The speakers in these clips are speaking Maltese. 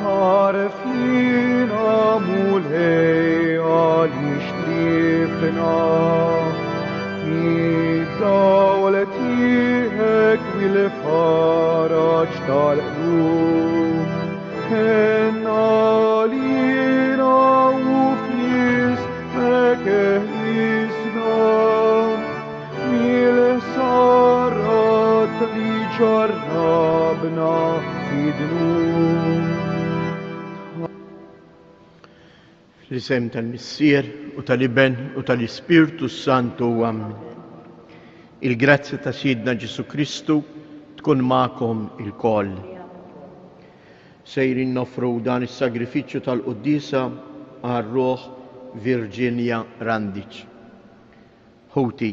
Tarfina mulei alish lifna دولتيك والفرج طالعوه هن علينا وفي اسمك اهلسنا ميل سارات اللي جربنا في دنوب L-isem tal-Missier u tal-Iben u tal-Ispirtu Santu Amen. Il-grazzja ta' Sidna Ġesu Kristu tkun ma'kom il-koll. Sejrin nofru dan is-sagrifiċċju tal-Quddisa għar-Ruħ Virginia Randic. Ħuti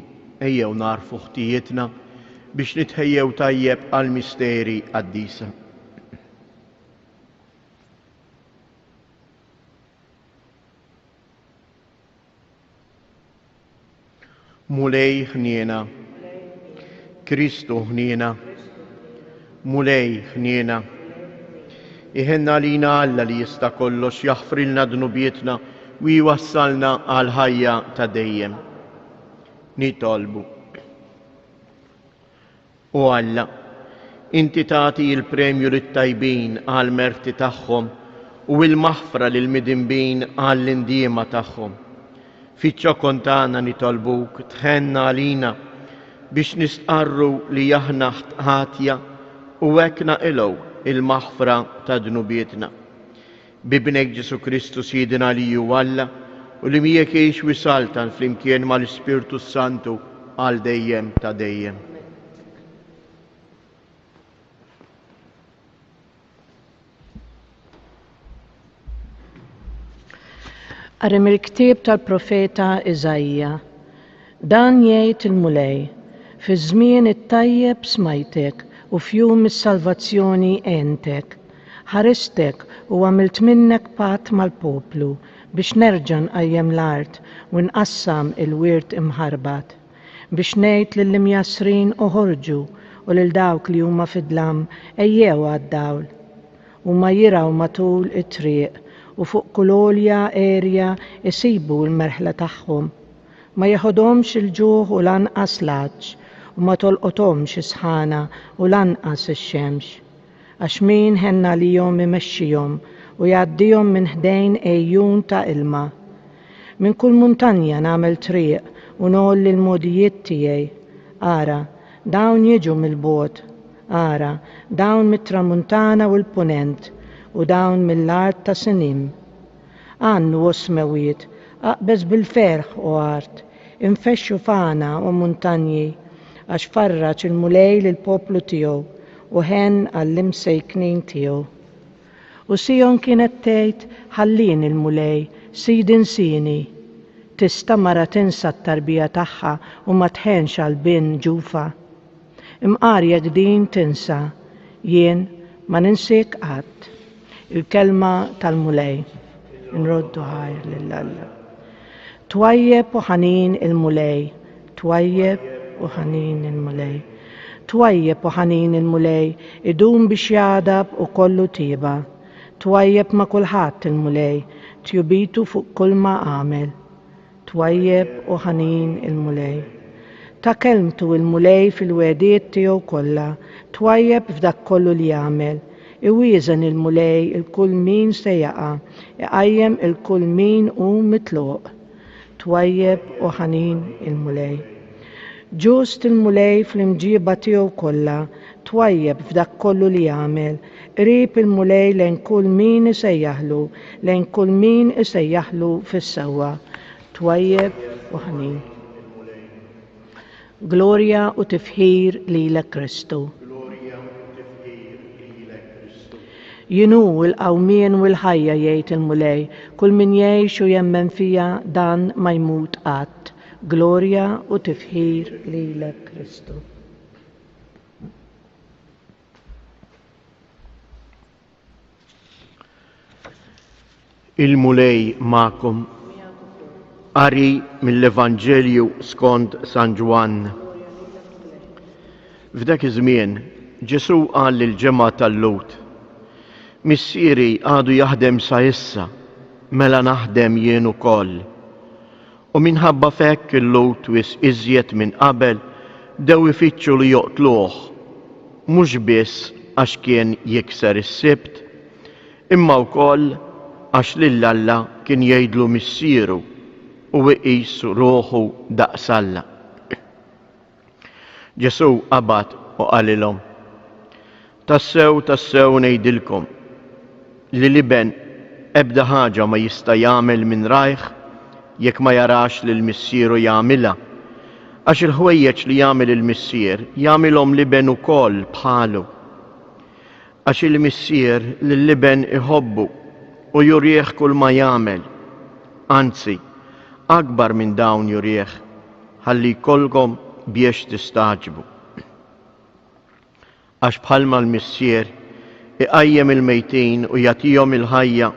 ejjew narfu ħtijietna biex nitħejjew tajjeb għall-misteri qaddisa. Mulej ħniena, Kristu ħniena, mulej ħniena. Iħenna lina Alla li jista' kollox jaħfrilna dnubietna u jwassalna għal ħajja ta' dejjem. Nitolbu. O Alla, inti tagħti il-premju lit-tajbin għal merti tagħhom u l-maħfra lil midinbin għall indiema tagħhom. Fiċċa kontana nitolbuk tħenna għalina biex nistqarru li jahna ħatja u hekk naqilgħu il-maħfra ta' dnubietna. Bibnek Ġesu Kristu Sidina li ju Alla u li miegħek jgħix wisaltan flimkien mal-Ispirtu Santu għal dejjem ta' dejjem. Għarem il-ktib tal-profeta Iżajja. Dan jgħid il-mulej, fi żmien it-tajjeb smajtek u f'jum is-salvazzjoni għentek. Ħaristek u għamilt minnek patt mal-poplu biex nerġa' nqajjem l-art u nqassam il-wirt imħarbat. Biex ngħid lill-imjasrin uħorġu u lil dawk li huma fidlam ejjew għad-dawl. U ma jiraw matul it-triq u fuq kull olja erja isibu l-merħla tagħhom. Ma jaħodhomx il-ġuħ u lanqas l-għaġġ u ma tolqothomx is-sħana u lanqas ix-xemx. Għax min ħenna lihom imexxihom u jgħaddihom minn ħdejn ejjun ta' ilma. Minn kull muntanja nagħmel triq u nolli l-modijiet tiegħi. Ara, dawn jiġu mill-bogħod. Ara, dawn mit-tramuntana u l-punent u dawn mill-art ta' sinim. Għannu u smewiet, aqbeż bil-ferħ u art, infexxu fana u muntanji, għax farraċ il-mulej lill-poplu tiegħu u ħen għall-imsejknin tiegħu. U Sion kienet tgħid ħallin il-mulej, sidin sini. Tista' mara tinsa t-tarbija tagħha u ma tħenx għall-bin ġufa. Imqarjek din tinsa, jien ma ninsik qatt. Il-kelma tal-mulej. Nroddu ħajr lill-Alla. Twajjeb u ħanin il-mulej. Twajjeb u ħanin il-mulej. Twajjeb u ħanin il-mulej idum biex jadab u kollu tiba. Twajjeb ma kulħadd il-mulej tjubitu fuq kull ma għamel. Twajjeb u ħanin il-mulej. Ta' kelmtu il-mulej fil-wediet tiegħu kollha. Twajjeb f'dak kollu li jagħmel. Iwieżen il-mulej il-kull min se jaqa', iqajjem il-kull min hu mitluq. Twajjeb u ħanin il-mulej. Ġust il-mulej fl-imġiba tiegħu kollha, twajjeb f'dak kollu li jagħmel, qrib il-mulej lejn kull min isejjaħlu, lejn kull min isejjaħlu fis-sewwa. Twajjeb u ħanin. Glorja u tifħir lilek Kristu. Jinu l-qawmien u l-ħajja jgħid il-mulej, kull min jgħix u jemmen fija dan ma jmut qatt. Glorja u tifħir lilek Kristu. Il-mulej ma'kom. Qari mill-Evanġelju skont San Ġwan. F'dak iż-żmien Ġesu qal lil-ġemgħa tal-Lut: missieri għadu jaħdem sa issa, mela naħdem jien ukoll. U minħabba fekk il-Lut wis iżjed minn qabel dew ifittxu li joqtluh, mhux biss għax kien jikser is-sibt, imma wkoll għax lill-Alla kien jgħidlu missieru u iqis ruħu daqs Alla. Ġesu qabad u qalilhom: tassew ngħidilkom li liben ebda ħaġa ma jista' jagħmel minn rajħ jekk ma jarax lil missieru jagħmilha, għax il-ħwejjeġ li jagħmel il-missier jagħmilhom liben ukoll bħalu. Għax il-missier lill-liben iħobbu u jurjeh kull ma jagħmel, anzi akbar minn dawn jurjeh, ħalli jkollkom biex tistaġbu. Għax bħalma l-missier iqajjem il-mejtin u jagħtihom il-ħajja,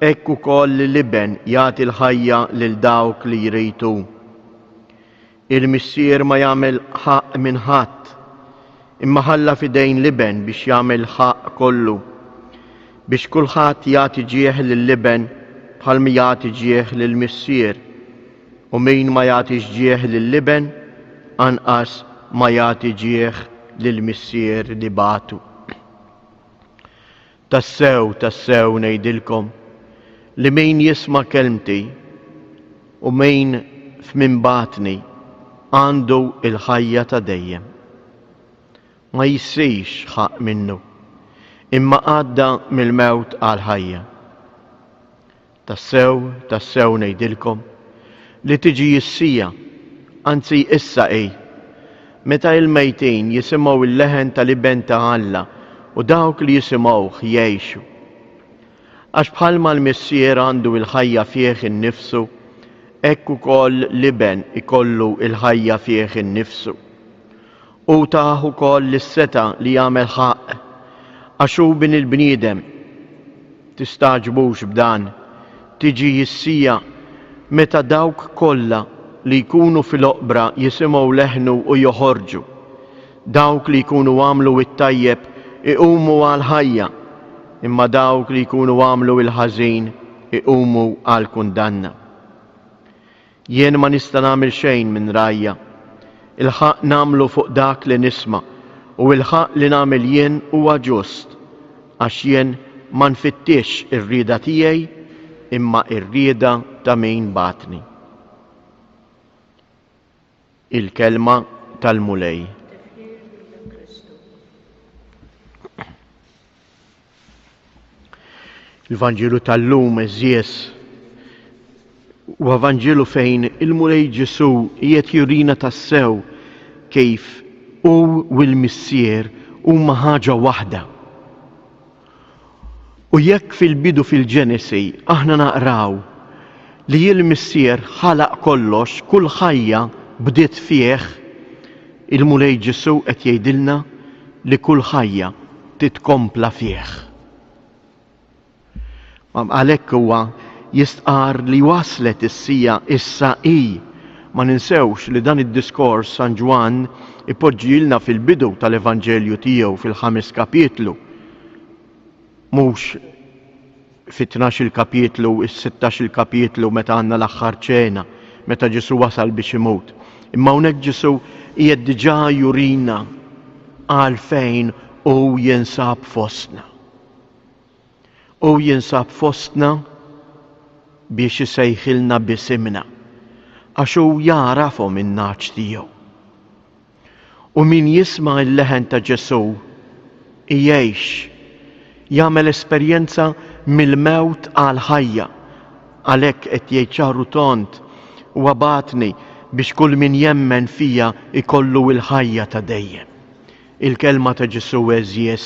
hekk ukoll lill-liben jagħti l-ħajja lil dawk li jritu. Il-missier ma jagħmel ħaq minn ħadd, imma ħalla fidejn liben biex jagħmel ħaq kollu, biex kulħadd jagħti ġieħ lill-liben bħalma jagħti ġieħ lill-missier, u min ma jagħtix ġieħ lill-liben anqas ma jagħti ġieħ lill-missier li batu. Tassew ngħidilkom li min jisma' kelmti u min f'min batni għandu il-ħajja ta' dejjem. Ma jissix ħaq minnu, imma għadda mill-mewt għal-ħajja. Tassew ngħidilkom li tiġi jissija, anzi issa meta il-mejtin jisimgħu il-leħen tal-iben ta' Alla u dawk li jisimgħuh jgħixu. Għax bħalma l-missier għandu il-ħajja fih innifsu, hekk ukoll liben ikollu il-ħajja fih innifsu. U taħ ukoll lis-seta li jagħmel ħaq, għax hu bin il-bniedem. Tistaġbux b'dan, tiġi jissija meta dawk kollha li jkunu fil-oqbra jisimgħu leħnu u joħorġu, dawk li jkunu għamlu it-tajjeb iqumu għal-ħajja, imma dawk li jkunu għamlu il-ħażin iqumu għal-kundanna. Jien ma nista' nagħmel xejn minn rajja, il-ħaq nagħmlu fuq dak li nisma' u l-ħaq li nagħmel jien huwa ġust, għax jien ma nfittix ir-rieda tiegħi imma ir-rieda ta' min batni. Il-kelma tal-mulej. Il-Vanġilu tal-lum eżies u Vanġilu fejn il-mulej Ġesu qiegħed jurina tassew kif hu u l-missier huma ħaġa waħda. U jekk fil-bidu fil-Ġenesi aħna naqraw li l-missier ħalaq kollox, kull ħajja bdiet fih, il-mulej Ġesu qed jgħidilna li kull ħajja titkompla fih. Għalhekk huwa jistqar li waslet is-sija issa ma ninsewx li dan id-diskors San Ġwan ipoġġilna fil-bidu tal-Evanġelju tiegħu fil-5 kapitlu. Mhux fit-12 kapitlu, is-16 kapitlu meta għandna l-aħħar ċena, meta Ġesu wasal biex imut. Imma hawnhekk Ġesu qiegħed diġà jurina għalfejn hu jinsab fostna. U jinsab fostna biex isejħilna bisimna, għax hu jarafhom in-naċ tiegħu. U min jisma' l-leħen ta' Ġesu jgħix, jagħmel esperjenza mill-mewt għal ħajja, għalhekk qed jgħid ċaru tont u batni biex kull min jemmen fija ikollu l-ħajja ta' dejjem. Il-kelma ta' Ġesu eżies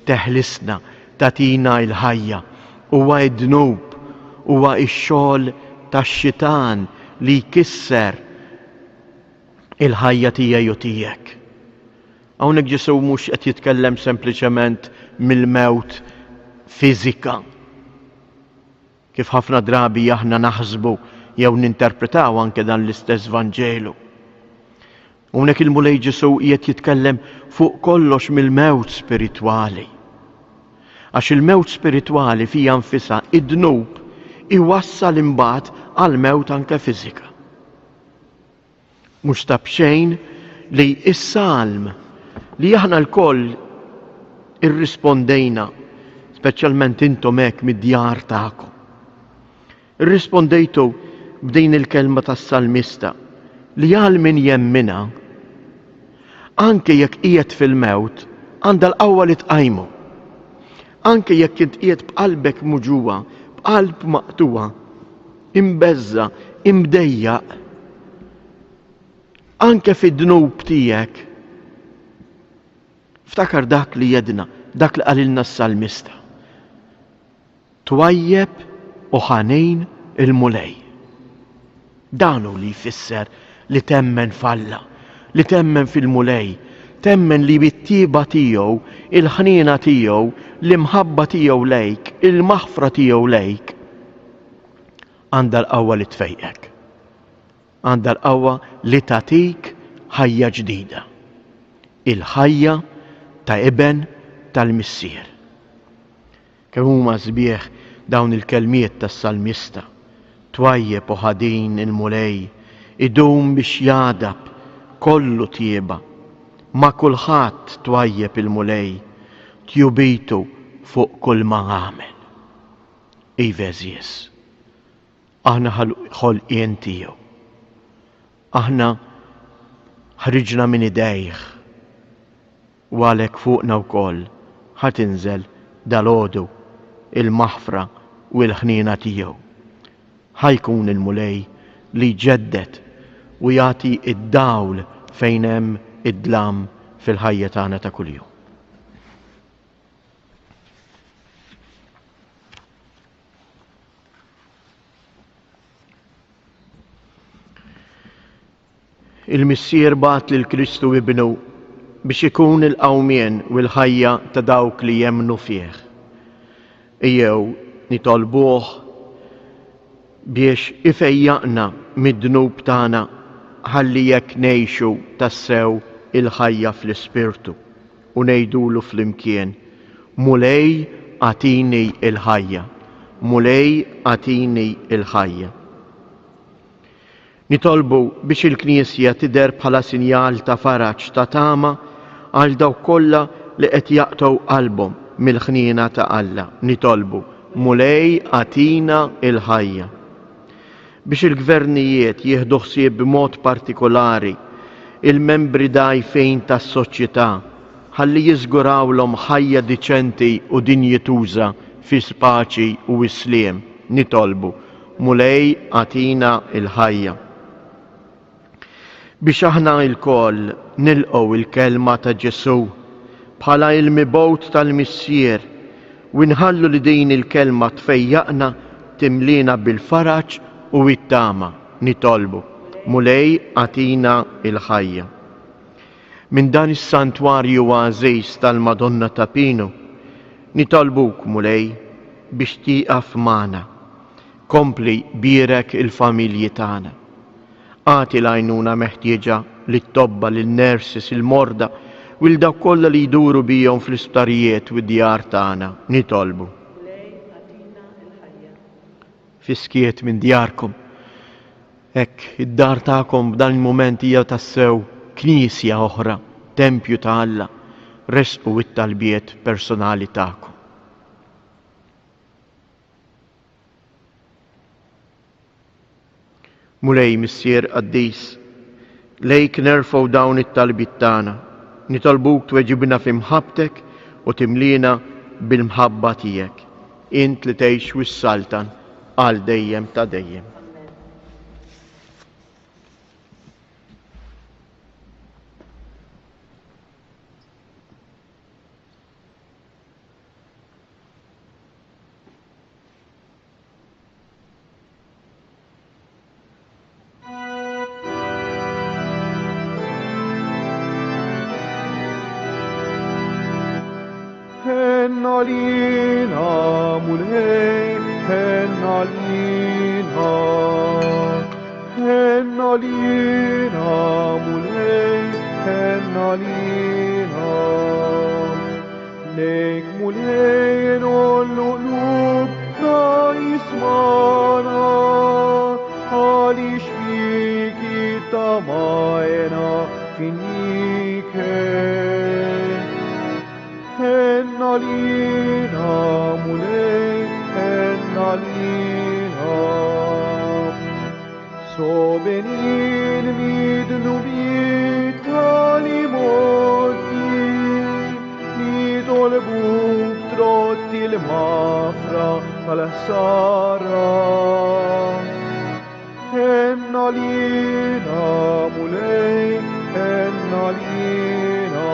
teħlisna, tatina il-ħajja, huwa id-dnub, huwa x-xogħol tax-xitan li jkisser il-ħajja tiegħi u tiegħek. Hawnhekk Ġesu mhux qed jitkellem sempliċement mill-mewt fiżika, kif ħafna drabi aħna naħsbu jew ninterpretaw anke dan l-istess Vanġelu. Hawnhekk il-mulej Ġesu qiegħed jitkellem fuq kollox mill-mewt spiritwali. Għax il-mewt spiritwali fija nfisha id-dnub iwassal imbagħad għal mewt anke fiżika. Mhux ta' bxejn li s-salm li aħna l-koll irrispondejna, speċjalment intom hekk mid-djar tagħkom. Irrispondejtu b'din il-kelma tas-salmista li għal min jemmina anke jekk qiegħed fil-mewt għandha l-qawwa li tqajmu. Anke jekk int qiegħed b'qalbek muġuwa, b'qalb maqtuwa, imbeżza, imdejjaq, anke fid-dnub tiegħek, ftakar dak li jedna, dak li qalilna s-salmista. Twajjeb u ħanejn il-mulej. Danu li jfisser li temmen falla, li temmen fil-mulej, temmen li bit-tieba tiegħu, il-ħniena tiegħu, l-imħabba tiegħu lejk, il-maħfra tiegħu lejk, għandha l-qawwa li tfejqek. Għandha l-qawwa li tagħtik ħajja ġdida. Il-ħajja ta' iben tal-missier. Kemm huma sbieħ dawn il-kelmiet tas-salmista. Twajjeb u ħadin il-mulej, idum biex jadab kollu tieba. Ma kulħadd twajjeb il-mulej, tjubitu fuq kull ma għamel. Iveżies, aħna ħolqien tiegħu. Aħna ħriġna minn idejh u għalhekk fuqna wkoll ħatinżel dalodu il-maħfra u l-ħniena tiegħu. Ħajkun il-mulej li jġeddet u jagħti id-dawl fejn hemm id-dlam fil-ħajja tagħna ta' kuljum. Il-missier bagħat lil Kristu ibnu biex ikun il-qawmien u l-ħajja ta' dawk li jemmnu fih. Ejjew nitolbuh biex ifejjaqna mid-dnub tagħna ħalli jekk ngħixu tassew il-ħajja fl-ispirtu u ngħidulu flimkien mulej għatini il-ħajja, mulej għatini il-ħajja. Nitolbu biex il-Knisja tidher bħala sinjal ta' faraġġ ta' tama għal dawk kollha li qed jaqtgħu qalbhom mill-ħniena ta' Alla. Nitolbu mulej għatina il-ħajja. Biex il-gvernijiet jieħdu ħsieb b'mod partikolari il-membri dgħajfejn tas-soċjetà ħalli jiżgurawlhom ħajja diċenti u dinjituża fi paċi u isliem. Nitolbu mulej għatina il-ħajja. Biex aħna l-koll nilqgħu il-kelma ta' Ġesu bħala il-mibgħut tal-missier u nħallu li din il-kelma tfejjaqna timlina bil-faraġ u it-tama. Nitolbu mulej għatina il-ħajja. Minn dan is-santwarju għażiż tal-Madonna ta' Pinu nitolbuk mulej biex tieqaf magħna. Kompli birek il-familji tagħna. Għati l-għajnuna meħtieġa lit-tobba, lin-nurses, il-morda u l-dawk kollha li jduru bihom fl-isptarijiet u d-djar tagħna. Nitolbu. Fiskiet minn djarkom. Hekk id-dar tagħkom b'dan il-mument hija tassew knisja oħra, tempju ta' Alla, resqu it-talbiet personali tagħkom. Mulej missier qaddis, lejk nerfgħu dawn it-talbiet tagħna. Nitolbuk tweġibna f'imħabbtek u timlina bil-mħabba tiegħek. Int li tgħix wis-saltan għal dejjem ta' dejjem. Hennalina mulej, hennalina, hennalina mulej, hennalina. Lejk mulej alina. So benin midnubit kalimoti, nidolbuk trott il-mafra tal-sara. En alina mulej, en alina.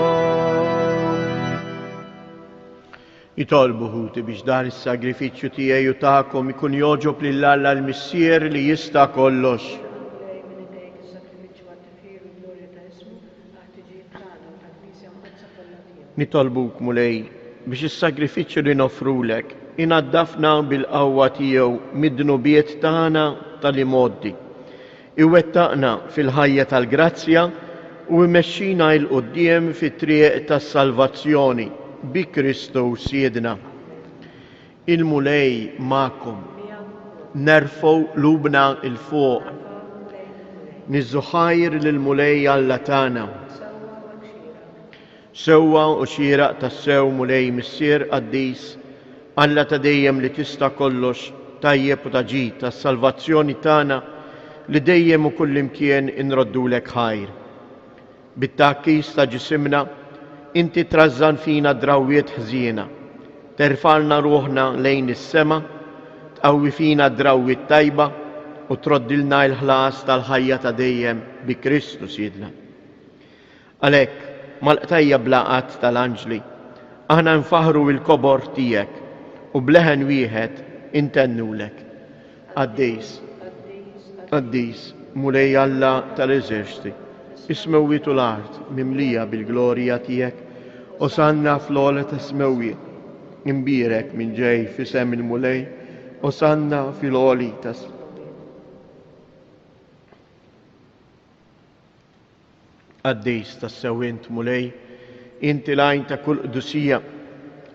Jitolbu ħuti biex dan is-sagrifiċċju tiegħi u tagħkom ikun joġob lill-Alla l-Missier li jista' kollox. Nitolbuk mulej biex is-sagrifiċċju li nofrulek inaddafna bil-qawwa tiegħu mid-dnubiet tagħna tal-imoddi. Iwettaqna fil-ħajja tal-grazzja u imexxina il qudiem fit-triq tas-salvazzjoni bi Kristu Siedna. Il-mulej ma'kom, nerfgħu lubna il-fuq, niżżuħajr lill-mulej Alla tagħna. Sewwa u xieraq tas-sew mulej missier qaddis, Alla ta' dejjem li tista' kollox, tajjeb u taġid tas-salvazzjoni tagħna li dejjem u kullimkien inroddulek ħajr. Bit-ta'kkis ta' ġisimna, inti trażżan fina drawwiet ħżiena, terfalna ruħna lejn is-sema, tqawwi fina drawwiet tajba u troddilna l-ħlas tal-ħajja ta' dejjem bi Kristu Siedna. Għalhekk mal-qtajja blaqat tal-anġli, aħna nfaħru l-kobor tiegħek u bleħen wieħed intennulek. Qaddis, mulej Alla tal-eżerċti, ismewwiet u l-art mimlija bil-glorja tiegħek, osanna fl-ogħla ta' smewwiet, imbierek minn ġej f'isem il-mulej, osanna fil-għoli ta' Qaddis tas-sewwint mulej, inti lajn ta' kull qdusija,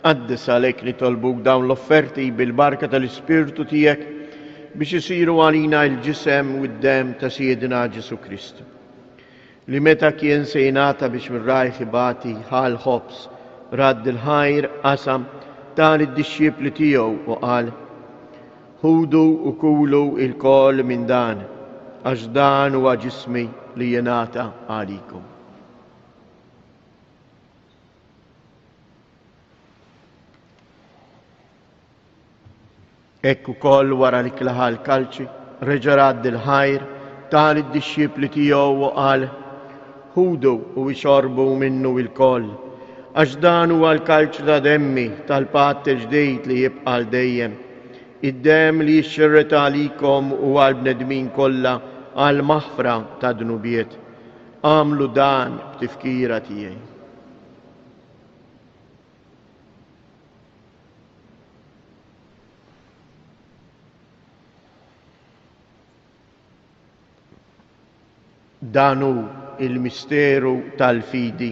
qaddis għalhekk nitolbuk dawn l-offerti bil-barka tal-Ispirtu tiegħek biex isiru għalina l-ġisem u d-dem ta' Siedna Ġesu Kristu. Li meta kien se jingħata biex mir-rajħ ibati ħal ħobs radd il-ħajr qasam tal id-dixxiepli tiegħu u qal: ħudu u kulu il-kol minn dan, għax dan huwa ġismi li jingħata għalikom. Hekk ukoll wara li klaħa l-kalċi, reġa' radd il-ħajr tal id-dixxiepli tiegħu u qal: ħudu u ixorbu minnu il-koll, għax dan huwa l-kalċ ta' demmi tal-patt il-ġdejd li jibqa' dejjem, id-dem li jixxerret għalikom u għall-bnedmin kollha għal maħfra ta' dnubiet. Għamlu dan b'tifkira tiegħi. Danu il-misteru tal-fidi,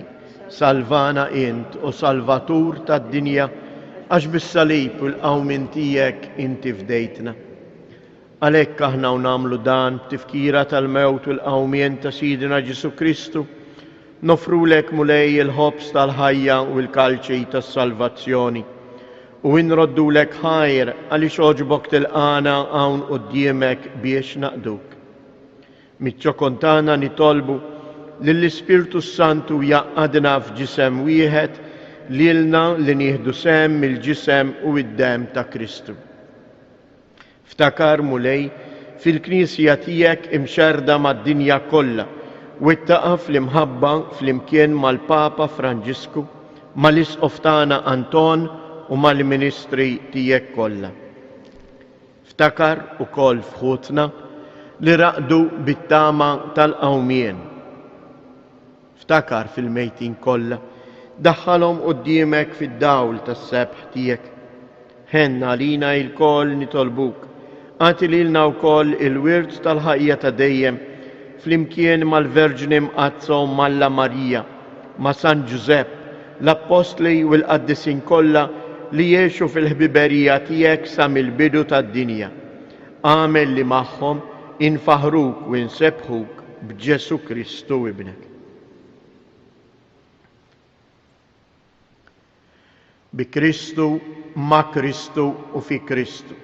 salvana int u salvatur tad-dinja, għax bis-salib u l-qawmin tiegħek inti fdejtna. Għalhekk aħna nagħmlu dan b'tifkira tal-mewt u l-qawmien ta' Sidna Ġesu Kristu, nofrulek mulej il-ħobs tal-ħajja u l-kalċej tas-salvazzjoni u nroddulek ħajr għaliex oġbok tilqana hawn quddiemek biex naqduk. Miċ-ċokontana nitolbu lill-Ispirtu Santu jaqadna f'ġisem wieħed lilna li nieħdu sem mill-ġisem u id-dem ta' Kristu. Ftakar mulej fil-Knisja tiegħek imxerda mad-dinja kollha u ittaqa' fl-imħabba flimkien mal-Papa Franġisku, mal-Isqof tagħna Anton u mal-Ministri tiegħek kollha. Ftakar ukoll f'ħutna li raqdu bit-tama tal-qawmien. Ftakar fil-mejtin kollha, daħħalhom quddiemek fid-dawl tas-sebħ tiegħek. Ħenna lina il-koll nitolbuk, għati lilna wkoll il-wirt tal-ħajja ta' dejjem flimkien mal-Verġni Mqazza u Malla Marija, ma' San Ġusepp, l-Apostli u l-Qaddisin kollha li jgħixu fil-ħbiberija tiegħek sa mill-bidu tad-dinja. Għamel li magħhom infaħruk u nsebħuk b'Ġesu Kristu ibnek. Bi Kristu, ma' Kristu u fi Kristu.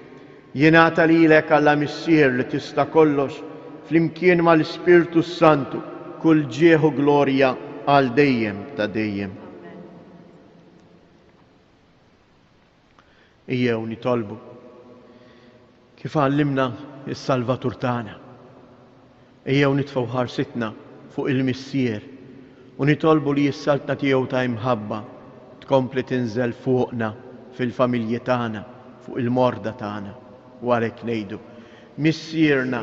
Jingħata lilek Alla Missier li tista' kollox flimkien mal-Ispirtu Santu kull ġieħ u glorja għal dejjem ta' dejjem. Ejjew nitolbu kif għallimna is-Salvatur tagħna. Ejjew nitfgħu ħarsitna fuq il-Missier u nitolbu li s-saltna tiegħu ta' imħabba tkompli tinżel fuqna fil-familji tagħna, fuq il-morda tagħna. U għalhekk ngħidu, Missierna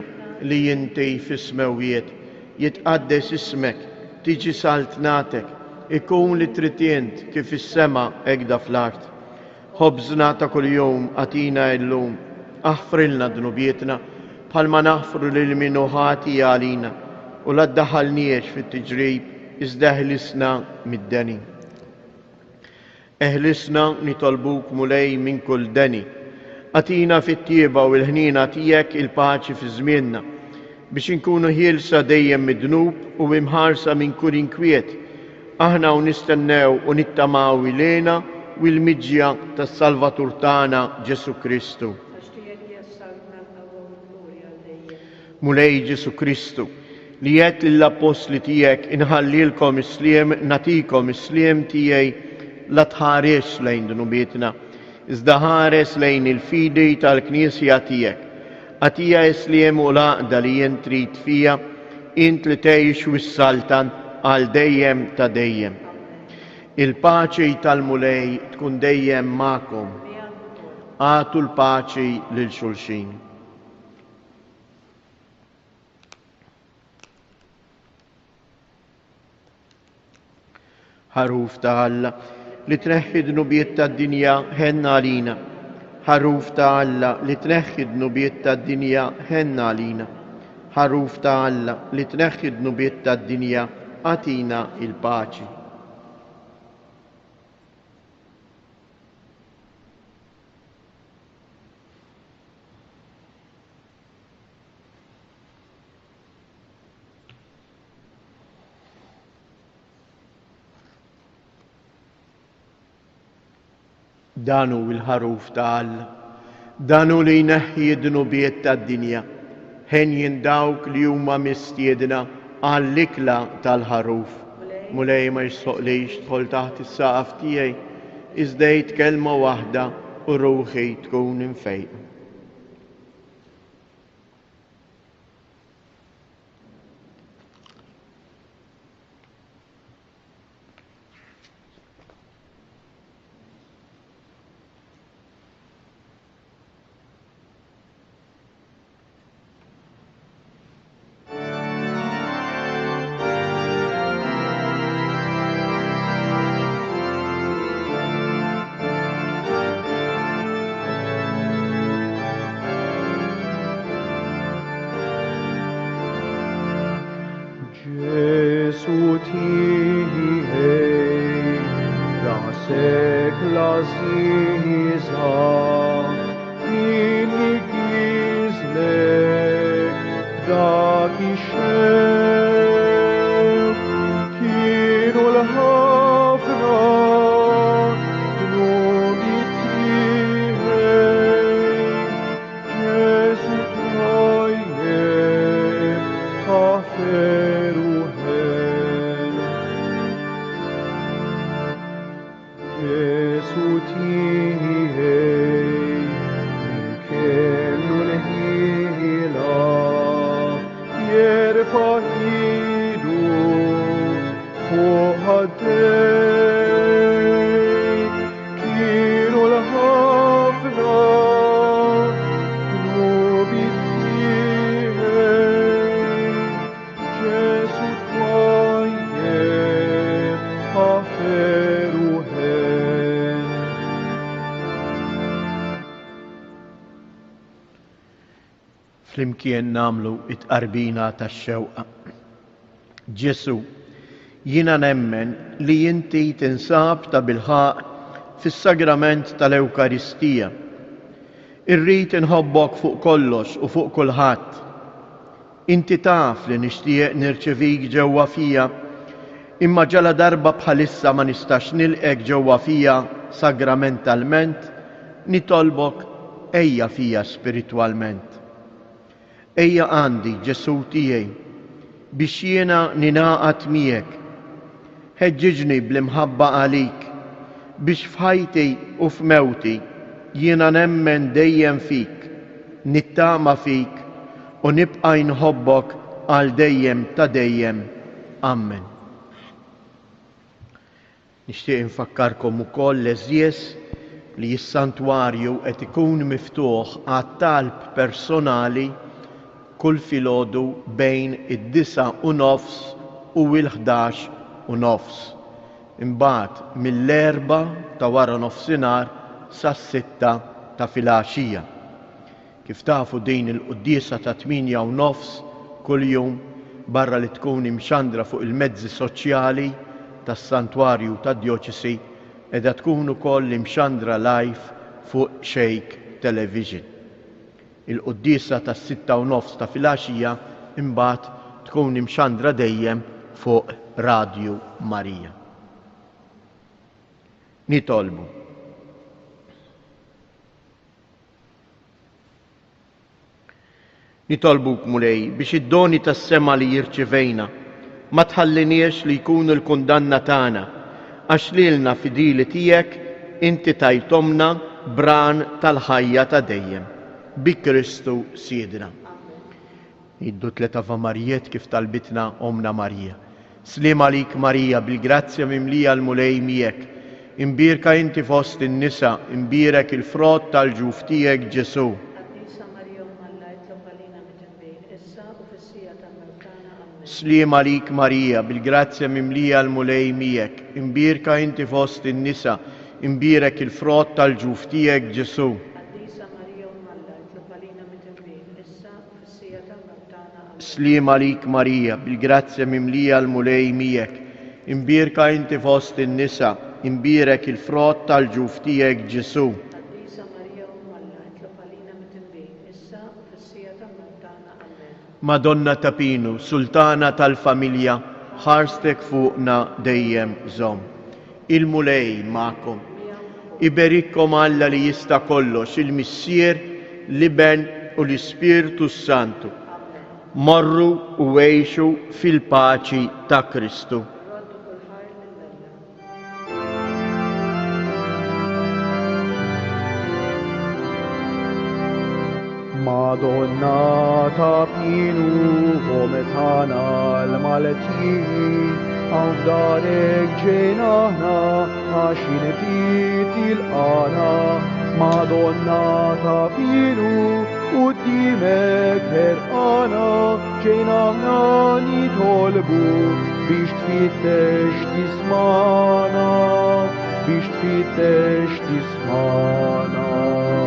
li inti fis-smewiet jitqaddes ismek, tiġi saltnatek, ikun li tritient kif is-sema hekk fl-art. Ħobżna ta' kuljum atina llum, aħfrilna dnubietna bħalma naħfru lil min ħati għalina u la ddaħħalniex fit-tiġrib iżda eħlisna mid-deni. Eħlisna nitolbuk mulej minn kull deni. Atina fit-tieba u l-ħnina tiegħek il-paċi fi żmienna biex inkunu ħielsa dejjem mid-dnub u imħarsa minn kull inkwiet. Aħna u nistennew u nittamaw ilena u l-miġja tas-Salvatur tagħna Ġesu Kristu. Mulej Ġesu Kristu li jgħid lill-apostli tiegħek inħallilkom isliem natikom isliem tiegħi la tħares lejn dnubietna, iżda ħares lejn il-fidi tal-Knisja tiegħek. Għatija isliem u laqda li jien trid fija, int li tgħix wis-saltan għal dejjem ta' dejjem. Il-paċi tal-mulej tkun dejjem magħkom. Għatu l-paċi lil xulxin. Ħaruf ta' Alla li tneħħi d-nubiet tad-dinja ħenna għalina. Ħaruf ta' Alla li tneħħi d-nubiet tad-dinja ħenna għalina. Ħaruf ta' Alla li tneħħi d-nubiet tad-dinja għatina il-paċi. Danu il-ħaruf ta' Alla, danu li jneħħi d-nubiet tad-dinja, ħenjin dawk li huma mistiedna għall-ikla tal-ħaruf. Mulej ma jsoqlix tħol taħt is-saqaf tiegħi, iżda kelma waħda u ruħi tkun infejqa. Flimkien namlu it-qarbina tax-xewqa. Ġesu, jiena nemmen li inti tinsab ta' bilħaq fis-sagrament tal-Ewkaristija. Irrid inħobbok fuq kollox u fuq kulħadd. Inti taf li nixtieq nirċevik ġewwa fija, imma ġala darba bħalissa ma nistax nilqek ġewwa fija sagramentalment, nitolbok ejja fija spiritualment. Ejja għandi Ġesu tiegħi biex jiena ninaqat miegħek. Ħeġġiġni bl-imħabba għalik biex f'ħajti u f'mewti jiena nemmen dejjem fik, nittama fik u nibqa' nħobbok għal dejjem ta' dejjem. Amen. Nixtieq infakkarkom ukoll l-eżjes li s-santwarju qed ikun miftuħ għat-talb personali kull filgħodu bejn id-9:30 u l-11:30. Imbagħad mill-4 ta' wara nofsinhar sas-6 ta' filgħaxija. Kif tafu din il-quddiesa ta' 8:30 kuljum barra li tkun imxandra fuq il-mezzi soċjali tas-santwarju tad-djoċesi qiegħda tkun ukoll imxandra live fuq Shake Television. Il-quddiesa tas-6:30 ta' filgħaxija imbagħad tkun imxandra dejjem fuq Radio Marija. Nitolbu. Nitolbuk mulej biex id-doni tas-sema li jirċivejna ma tħalliniex li jkunu l-kundanna tagħna għax lilna fidili tiegħek inti tajtomna bran tal-ħajja ta' dejjem. Bi Kristu Siedna. Iddu 3 Ava Marijiet kif talbitna Omna Marija. Slim għalik Marija bil-grazzja mimlija l-mulej miegħek. Imbirka inti fost in-nisa, imbirek il-frott tal-ġuf tiegħek Ġesu. Slim għalik Marija, bil-grazzja mimlija l-mulej miegħek, imbirka inti fost in-nisa, imbirek il-frott tal-ġuf tiegħek Ġesu. Slim għalik Marija, bil-grazzja mimlija l-mulej miegħek, imbirka inti fost in-nisa, imbirek il-frott tal-ġuf tiegħek Ġesu. Madonna Tapinu, Sultana tal-familja, ħarstek fuqna dejjem żomm. Il-mulej ma'kom. Iberikkom Alla li jista' kollox, il-Missier, l-Iben u l-Ispirtu Santu. Morru u għejxu fil-paċi ta' Kristu. Madonna Tapinu, come tana l-maletin, għafdarek ġenahna, għaxin il-qana. Madonna Tapinu, u dimek herqana, ġenahna nitolbu, biex tfittex tismana, biex tfittex tismana.